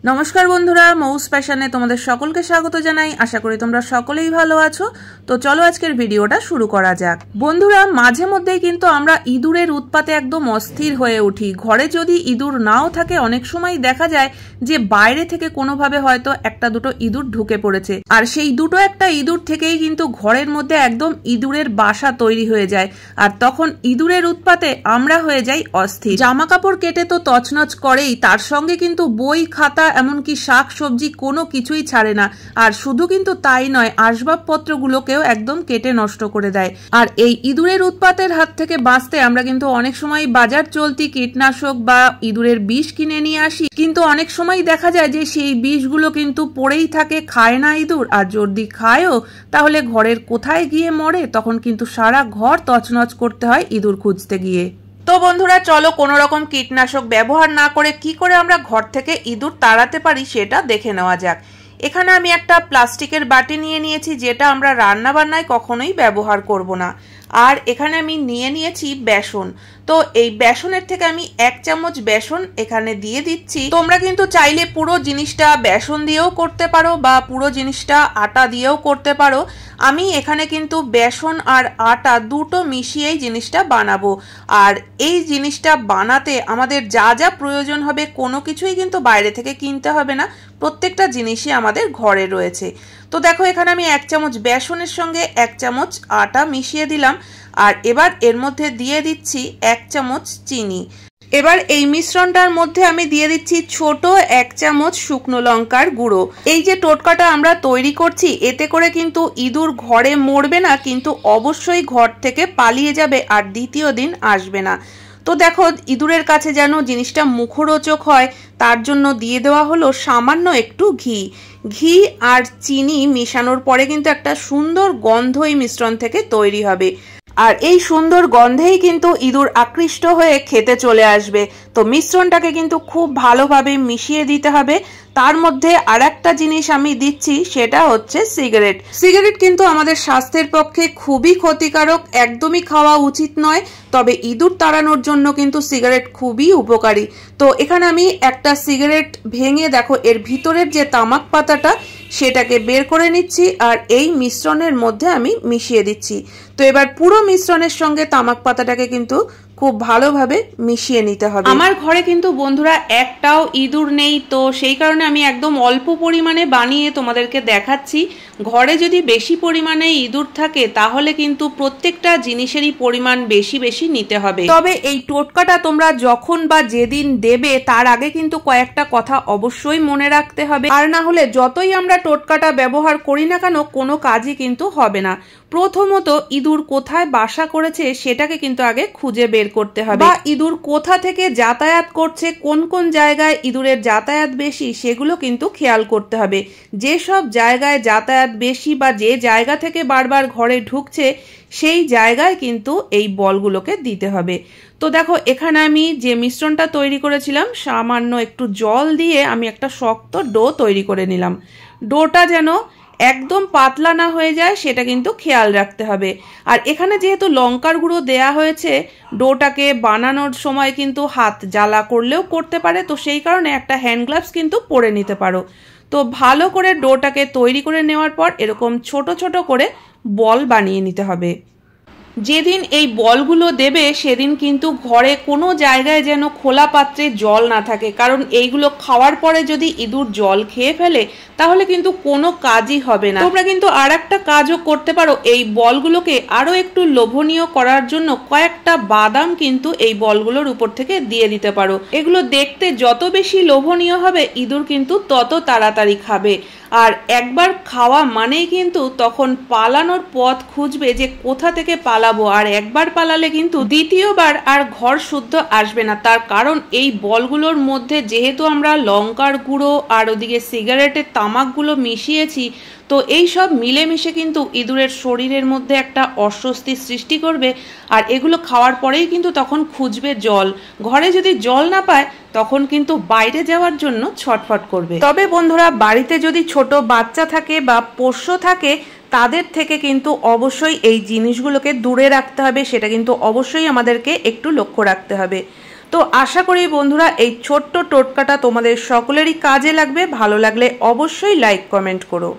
नमस्कार बंधुरा मौस फैशने तुम्हारे सकलके स्वागत जानाई। आशा करी तोमरा सकलेई भालो आछो। तो चलो आजकेर भिडियोटा शुरू करा जाक। बंधुरा माझे मध्येई किन्तु आमरा इঁদুরের उत्पाते एकदम अस्थिर हये उठी। घरे जदि इঁদুর नाओ थाके अनेक समय देखा जाय जे बाइरे थेके कोनोभाबे हयतो एकटा दुटो इঁদুর ढुके पड़ेছে আর সেই দুটো একটা ইঁদুর থেকেই কিন্তু ঘরের মধ্যে একদম ইঁদুরের বাসা তৈরি হয়ে যায়। আর তখন ইঁদুরের উৎপাতে আমরা হয়ে যাই অস্থির। জামা কাপড় কেটে তো তছনছ করেই, তার সঙ্গে কিন্তু বই খাতা এমনকি শাক সবজি কোনো কিছুই ছাড়ে না। আর শুধু কিন্তু তাই নয়, আসবাবপত্রগুলোকেও একদম কেটে নষ্ট করে দেয়। আর এই ইঁদুরের উৎপাতের হাত থেকে বাঁচতে আমরা কিন্তু অনেক সময় বাজার চলতি কীটনাশক বা ইঁদুরের বিষ কিনে নিয়ে আসি, কিন্তু অনেক সময় দেখা যায় যে সেই বিষগুলো কিন্তু পড়েই থাকে, খায় না ইঁদুর। আর যদি খায়ও তাহলে ঘরের কোথায় গিয়ে মরে, তখন কিন্তু সারা ঘর তছনছ করতে হয় ইঁদুর খুঁজতে গিয়ে। তো বন্ধুরা চলো কোনো রকম কীটনাশক ব্যবহার না করে কি করে আমরা ঘর থেকে ইঁদুর তাড়াতে পারি সেটা দেখে নেওয়া যাক। এখানে আমি একটা প্লাস্টিকের বাটি নিয়ে নিয়েছি, যেটা আমরা রান্না বান্নায় কখনোই ব্যবহার করব না। আর এখানে আমি নিয়ে নিয়েছি বেসন। তো এই বেসনের থেকে আমি 1 চামচ বেসন এখানে দিয়ে দিচ্ছি। তোমরা কিন্তু চাইলে পুরো জিনিসটা বেসন দিয়েও করতে পারো বা পুরো জিনিসটা আটা দিয়েও করতে পারো। আমি এখানে কিন্তু বেসন আর আটা দুটো মিশিয়েই জিনিসটা বানাবো। আর এই জিনিসটা বানাতে আমাদের যা যা প্রয়োজন হবে কোনো কিছুই কিন্তু বাইরে থেকে কিনতে হবে না, প্রত্যেকটা জিনিসই আমাদের ঘরে রয়েছে। তো দেখো এখানে আমি 1 চামচ বেসনের সঙ্গে 1 চামচ আটা মিশিয়ে দিলাম। আর এবার এর মধ্যে দিয়ে দিচ্ছি 1 চামচ চিনি। এবার এই মিশ্রণটার মধ্যে আমি দিয়ে দিচ্ছি ছোট 1 চামচ শুকনো লঙ্কার গুঁড়ো। এই যে টোটকাটা আমরা তৈরি করছি, এতে করে কিন্তু ইঁদুর ঘরে মরবে না, কিন্তু অবশ্যই ঘর থেকে পালিয়ে যাবে আর দ্বিতীয় দিন আসবে না। তো দেখো ইঁদুরের কাছে যেন জিনিসটা মুখরোচক হয়, তার জন্য দিয়ে দেওয়া হলো সামান্য একটু ঘি। ঘি আর চিনি মেশানোর পরে কিন্তু একটা সুন্দর গন্ধ এই মিশ্রণ থেকে তৈরি হবে। আর এই সুন্দর গন্ধেই কিন্তু ইঁদুর আকৃষ্ট হয়ে খেতে চলে আসবে। তো মিশ্রণটাকে কিন্তু খুব ভালোভাবে মিশিয়ে দিতে হবে। তার মধ্যে আরেকটা জিনিস আমি দিচ্ছি, সেটা হচ্ছে সিগারেট। সিগারেট কিন্তু আমাদের স্বাস্থ্যের পক্ষে খুবই ক্ষতিকারক, একদমই খাওয়া উচিত নয়। তবে ইঁদুর তাড়ানোর জন্য কিন্তু সিগারেট খুবই উপকারী। তো এখানে আমি একটা সিগারেট ভেঙে দেখো এর ভিতরের যে তামাক পাতাটা সেটাকে বের করে নিচ্ছি আর এই মিশ্রণের মধ্যে আমি মিশিয়ে দিচ্ছি। তো এবার পুরো মিশ্রণের সঙ্গে তামাক পাতাটাকে কিন্তু খুব ভালোভাবে মিশিয়ে নিতে হবে। আমার ঘরে কিন্তু বন্ধুরা একটাও ইঁদুর নেই, তো সেই কারণে আমি একদম অল্প পরিমাণে বানিয়ে তোমাদেরকে দেখাচ্ছি। ঘরে যদি বেশি পরিমাণে ইঁদুর থাকে তাহলে কিন্তু প্রত্যেকটা জিনিসেরই পরিমাণ বেশি বেশি নিতে হবে। তবে এই টোটকাটা তোমরা যখন বা যেদিন দেবে তার আগে কিন্তু কয়েকটা কথা অবশ্যই মনে রাখতে হবে, আর না হলে যতই আমরা টোটকাটা ব্যবহার করি না কেন কোনো কাজই কিন্তু হবে না। প্রথমত ইঁদুর কোথায় বাসা করেছে সেটাকে কিন্তু আগে খুঁজে বের করতে হবে, বা ইঁদুর কোথা থেকে যাতায়াত করছে, কোন কোন জায়গায় ইঁদুরের যাতায়াত বেশি সেগুলো কিন্তু খেয়াল করতে হবে। যেসব জায়গায় যাতায়াত বেশি বা যে জায়গা থেকে বারবার ঘরে ঢুকছে সেই জায়গায় কিন্তু এই বলগুলোকে দিতে হবে। তো দেখো এখানে আমি যে মিশ্রণটা তৈরি করেছিলাম সামান্য একটু জল দিয়ে আমি একটা শক্ত ডো তৈরি করে নিলাম। ডোটা যেন একদম পাতলা না হয়ে যায় সেটা কিন্তু খেয়াল রাখতে হবে। আর এখানে যেহেতু লঙ্কার গুঁড়ো দেয়া হয়েছে, ডোটাকে বানানোর সময় কিন্তু হাত জ্বালা করলেও করতে পারে, তো সেই কারণে একটা হ্যান্ড গ্লাভস কিন্তু পরে নিতে পারো। তো ভালো করে ডোটাকে তৈরি করে নেওয়ার পর এরকম ছোট ছোট করে বল বানিয়ে নিতে হবে। যেদিন এই বলগুলো দেবে সেদিন কিন্তু ঘরে কোনো জায়গায় যেন খোলা পাত্রে জল না থাকে, কারণ এইগুলো খাওয়ার পরে যদি ইঁদুর জল খেয়ে ফেলে তাহলে কিন্তু কোনো কাজই হবে না। তোমরা কিন্তু আর একটা কাজও করতে পারো, এই বলগুলোকে আরো একটু লোভনীয় করার জন্য কয়েকটা বাদাম কিন্তু এই বলগুলোর উপর থেকে দিয়ে দিতে পারো। এগুলো দেখতে যত বেশি লোভনীয় হবে ইঁদুর কিন্তু তত তাড়াতাড়ি খাবে। আর একবার খাওয়া মানেই কিন্তু তখন পালানোর পথ খুঁজবে যে কোথা থেকে পালাবো, আর একবার পালালে কিন্তু দ্বিতীয়বার আর ঘর শুদ্ধ আসবে না। তার কারণ এই বলগুলোর মধ্যে যেহেতু আমরা লঙ্কার গুঁড়ো আর ওদিকে সিগারেটের তামাকগুলো মিশিয়েছি, তো এই সব মিলেমিশে কিন্তু ইঁদুরের শরীরের মধ্যে একটা অস্বস্তি সৃষ্টি করবে। আর এগুলো খাওয়ার পরেই কিন্তু তখন খুঁজবে জল। ঘরে যদি জল না পায় তখন কিন্তু বাইরে যাওয়ার জন্য ছটফট করবে। তবে বন্ধুরা বাড়িতে যদি ছোট বাচ্চা থাকে বা পোষ্য থাকে তাদের থেকে কিন্তু অবশ্যই এই জিনিসগুলোকে দূরে রাখতে হবে, সেটা কিন্তু অবশ্যই আমাদেরকে একটু লক্ষ্য রাখতে হবে। তো আশা করি বন্ধুরা এই ছোট্ট টোটকাটা তোমাদের সকলেরই কাজে লাগবে। ভালো লাগলে অবশ্যই লাইক কমেন্ট করো।